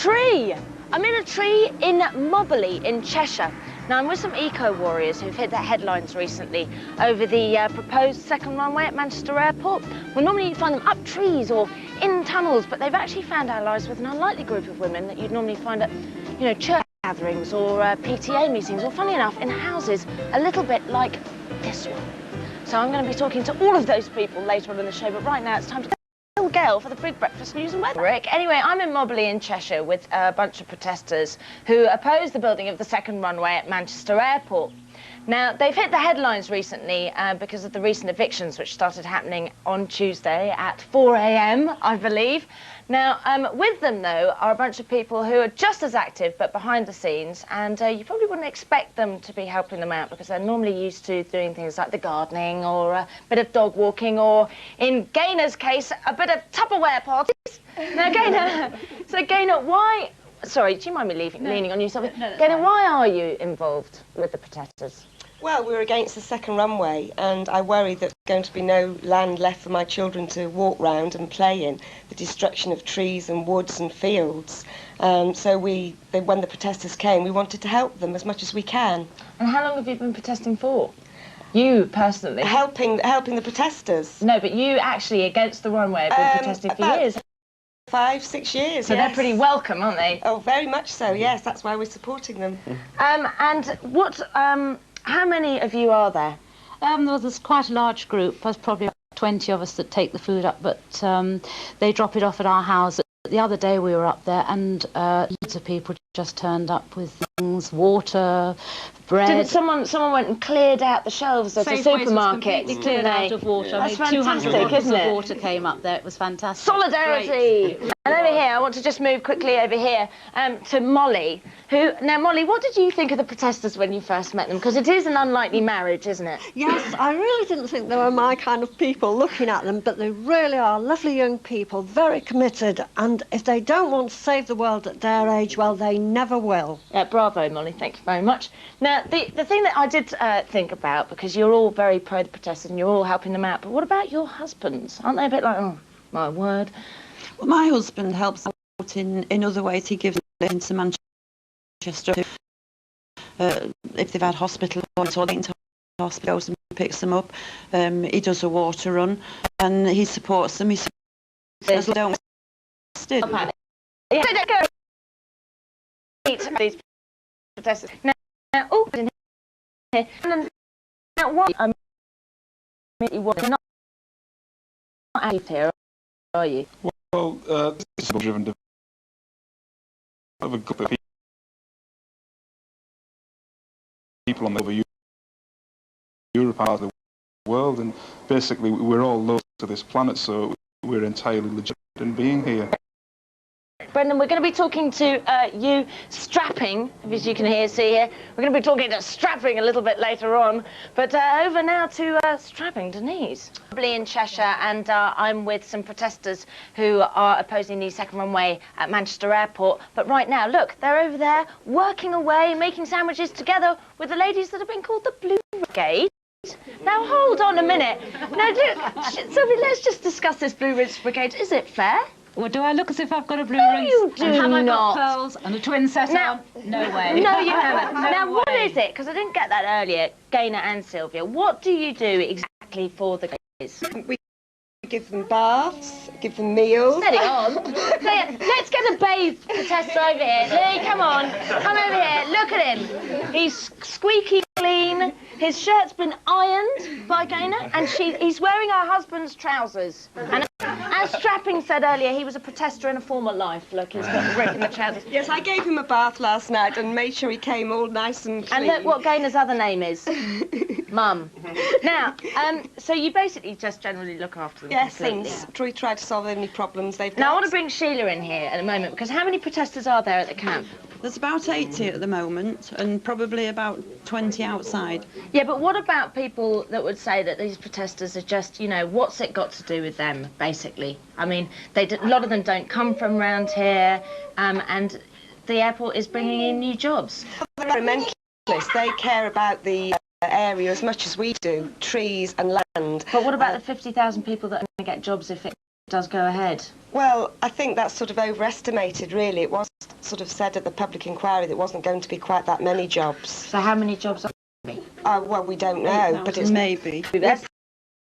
tree. I'm in a tree in Mobberly in Cheshire. Now I'm with some eco-warriors who've hit their headlines recently over the proposed second runway at Manchester Airport. Well, normally you'd find them up trees or in tunnels, but they've actually found allies with an unlikely group of women that you'd normally find at, you know, church gatherings or PTA meetings, or funny enough, in houses a little bit like this one. So I'm going to be talking to all of those people later on in the show, but right now it's time to little girl for the big breakfast news and weather. Rick. Anyway, I'm in Mobberly in Cheshire with a bunch of protesters who oppose the building of the second runway at Manchester Airport. Now, they've hit the headlines recently because of the recent evictions which started happening on Tuesday at 4 AM, I believe. Now, with them, though, are a bunch of people who are just as active but behind the scenes, and you probably wouldn't expect them to be helping them out because they're normally used to doing things like the gardening or a bit of dog walking or, in Gayna's case, a bit of Tupperware parties. Now, Gayna, why... Sorry, do you mind me leaning on you? Gayna, why are you involved with the protesters? Well, we're against the second runway, and I worry that there's going to be no land left for my children to walk round and play in, the destruction of trees and woods and fields. So when the protesters came, we wanted to help them as much as we can. And how long have you been protesting for? You, personally? Helping the protesters. No, but you actually, against the runway, have been protesting for years. 5, 6 years, so yes. They're pretty welcome, aren't they? Oh, very much so, yes. That's why we're supporting them. And what... how many of you are there? Well, there's quite a large group. There's probably 20 of us that take the food up, but they drop it off at our house. The other day we were up there and loads of people just turned up with things, water, bread. Didn't someone went and cleared out the shelves at the supermarket? Completely cleared out of water. Yeah. That's 200 fantastic, bottles of water came up there. It was fantastic. Solidarity! And over here, I want to just move quickly over here to Molly, who... Now, Molly, what did you think of the protesters when you first met them? Because it is an unlikely marriage, isn't it? Yes, I really didn't think they were my kind of people looking at them, but they really are lovely young people, very committed, and if they don't want to save the world at their age, well, they never will. Bravo, Molly, thank you very much. Now, the thing that I did think about, because you're all very pro the protesters and you're all helping them out, but what about your husbands? Aren't they a bit like, oh, my word? Well, my husband helps out in other ways. He gives into Manchester. If they've had hospital or into hospitals and picks them up. He does a water run and he supports them. He says, don't stay. Yeah. These protesters. Now, oh, in here. Now, what? You're not active here, are you? Well, this is driven of a group of people on the Europe part of the world, and basically we're all lost to this planet, so we're entirely legit in being here. Brendan, we're going to be talking to you strapping, as you can see here. We're going to be talking to strapping a little bit later on. But over now to strapping, Denise. In Cheshire, and I'm with some protesters who are opposing the second runway at Manchester Airport. But right now, look, they're over there working away, making sandwiches together with the ladies that have been called the Blue Brigade. Now, hold on a minute. Now, Sophie, let's just discuss this Blue Brigade. Is it fair? Well, do I look as if I've got a blue ring? ring? You do and have not. I got pearls and a twin set on? No way. No, you haven't. No now, way. What is it? Because I didn't get that earlier, Gayna and Sylvia. What do you do exactly for the guys? We give them baths, give them meals. Steady on. Let's get a bathed protester over here. Lee, come on. Come over here. Look at him. He's squeaky clean. His shirt's been ironed by Gayna, and he's wearing her husband's trousers. And as Strapping said earlier, he was a protester in a former life. Look, he's got Rick in the trousers. Yes, I gave him a bath last night and made sure he came all nice and clean. And look what Gayna's other name is. Mum. Now, so you basically just generally look after them. Yes, completely. we try to solve any problems they've got. Now, I want to bring Sheila in here in a moment, because how many protesters are there at the camp? There's about 80 at the moment and probably about 20 outside. Yeah, but what about people that would say that these protesters are just, you know, what's it got to do with them, basically? I mean, a lot of them don't come from around here, and the airport is bringing in new jobs. They're environmentalists. They care about the area as much as we do, trees and land. But what about the 50,000 people that are going to get jobs if it does go ahead? Well, I think that's sort of overestimated, really. It was sort of said at the public inquiry that it wasn't going to be quite that many jobs. So how many jobs are there? Well, we don't know, but it's maybe. That's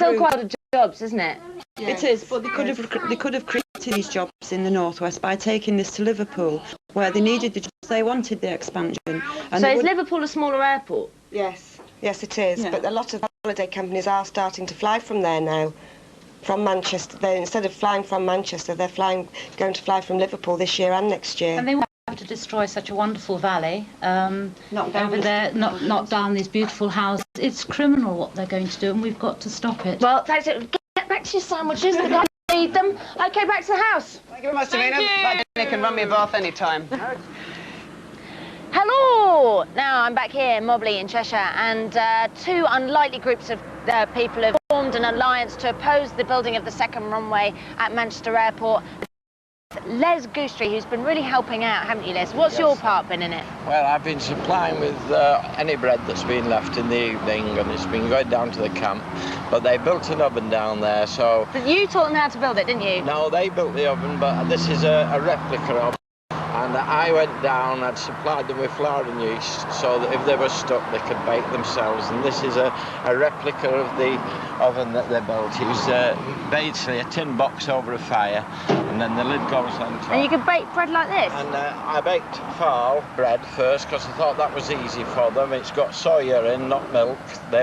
still quite a lot of jobs, isn't it? It is, but they could have created these jobs in the northwest by taking this to Liverpool, where they needed the jobs, they wanted the expansion. And So is Liverpool a smaller airport? Yes, yes, it is. Yeah. But a lot of holiday companies are starting to fly from there now, from Manchester. Instead of flying from Manchester, they're going to fly from Liverpool this year and next year. And they won't have to destroy such a wonderful valley Knock down over there, knock down these beautiful houses. It's criminal what they're going to do, and we've got to stop it. Well, that's it. Get back to your sandwiches. The guys need them. OK, back to the house. Thank you very much, Davina. Davina can run me a bath any time. Hello! Now I'm back here in Mobberly in Cheshire, and two unlikely groups of people have formed an alliance to oppose the building of the second runway at Manchester Airport. Les Goosetree, who's been really helping out, haven't you, Les? What's your part been in it? Well, I've been supplying with any bread that's been left in the evening, and it's been going down to the camp. But they built an oven down there, so... But you taught them how to build it, didn't you? No, they built the oven, but this is a replica of. And I went down, I'd supplied them with flour and yeast so that if they were stuck they could bake themselves. And this is a replica of the oven that they built. It's basically a tin box over a fire, and then the lid goes on top. And you can bake bread like this? And I baked fowl bread first because I thought that was easy for them. It's got soya in, not milk.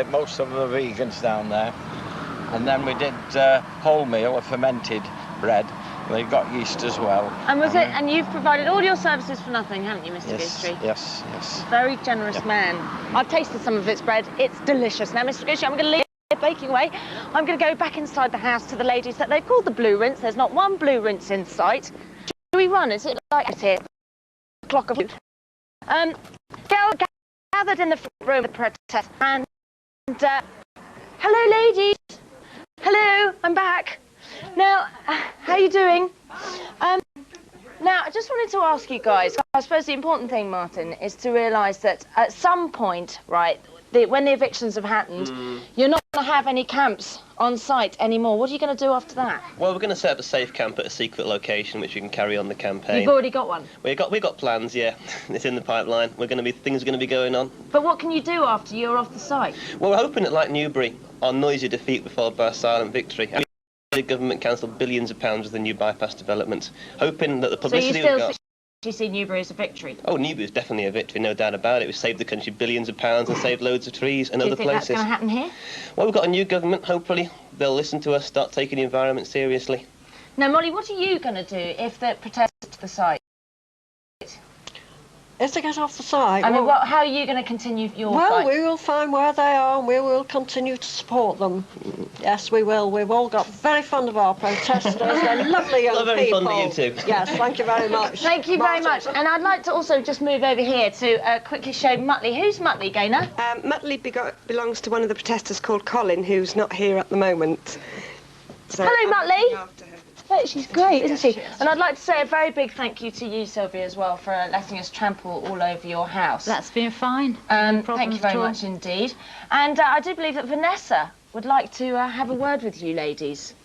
Most of them are vegans down there. And then we did wholemeal, a fermented bread. They got yeast as well. And was it? And you've provided all your services for nothing, haven't you, Mr. Goosetree? Yes, yes. Very generous man. I've tasted some of its bread. It's delicious. Now, Mr. Goosetree, I'm going to leave it baking away. I'm going to go back inside the house to the ladies that they've called the blue rinse. There's not one blue rinse in sight. Do we run? Is it like it's here? Clock of food. Gathered in the front room of the protest. And hello, ladies. Hello, I'm back. Now, how are you doing? Now, I just wanted to ask you guys, I suppose the important thing, Martin, is to realise that at some point, right, when the evictions have happened, you're not going to have any camps on site anymore. What are you going to do after that? Well, we're going to set up a safe camp at a secret location, which we can carry on the campaign. You've already got one? We've got plans, yeah. It's in the pipeline. Things are going to be going on. But what can you do after you're off the site? Well, we're hoping that, like Newbury, our noisy defeat was followed by a silent victory. The government cancelled billions of pounds with the new bypass development, hoping that the publicity So you see Newbury as a victory? Oh, Newbury is definitely a victory, no doubt about it. We saved the country billions of pounds and saved loads of trees and other places. Do you think that's going to happen here? Well, we've got a new government. Hopefully they'll listen to us, start taking the environment seriously. Now, Molly, what are you going to do if the protest to the site? Is to get off the site. I mean, how are you going to continue your Well, fight? we will find where they are and we will continue to support them. Yes, we will. We've all got very fond of our protesters. They're lovely young very people. fond of you too. Yes, thank you very much. Thank you very much. And I'd like to also just move over here to quickly show Muttley. Who's Muttley, Gaynor? Muttley belongs to one of the protesters called Colin, who's not here at the moment. So Hello, I'm looking Muttley. after her. Oh, she's great, isn't she? And I'd like to say a very big thank you to you, Sylvia, as well, for letting us trample all over your house. That's been fine. Thank you very much indeed. And I do believe that Vanessa would like to have a word with you ladies.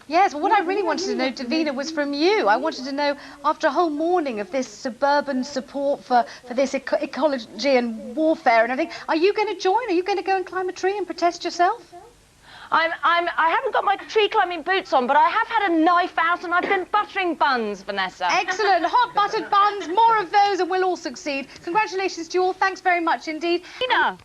Yes, well, what I really wanted to know, Davina, was from you. I wanted to know, after a whole morning of this suburban support for this ecology and warfare and everything, are you going to join? Are you going to go and climb a tree and protest yourself? I haven't got my tree climbing boots on, but I have had a knife out and I've been buttering buns, Vanessa. Excellent. Hot buttered buns, more of those and we'll all succeed. Congratulations to you all. Thanks very much indeed. Tina.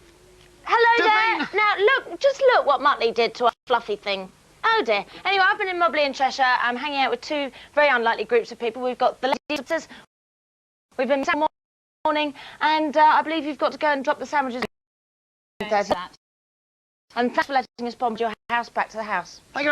Hello there. Now, just look what Muttley did to our fluffy thing. Oh dear. Anyway, I've been in Mobberly in Cheshire. I'm hanging out with two very unlikely groups of people. We've got the ladies. We've been this morning, and I believe you've got to go and drop the sandwiches. And thanks for letting us bomb your house back to the house. Thank you.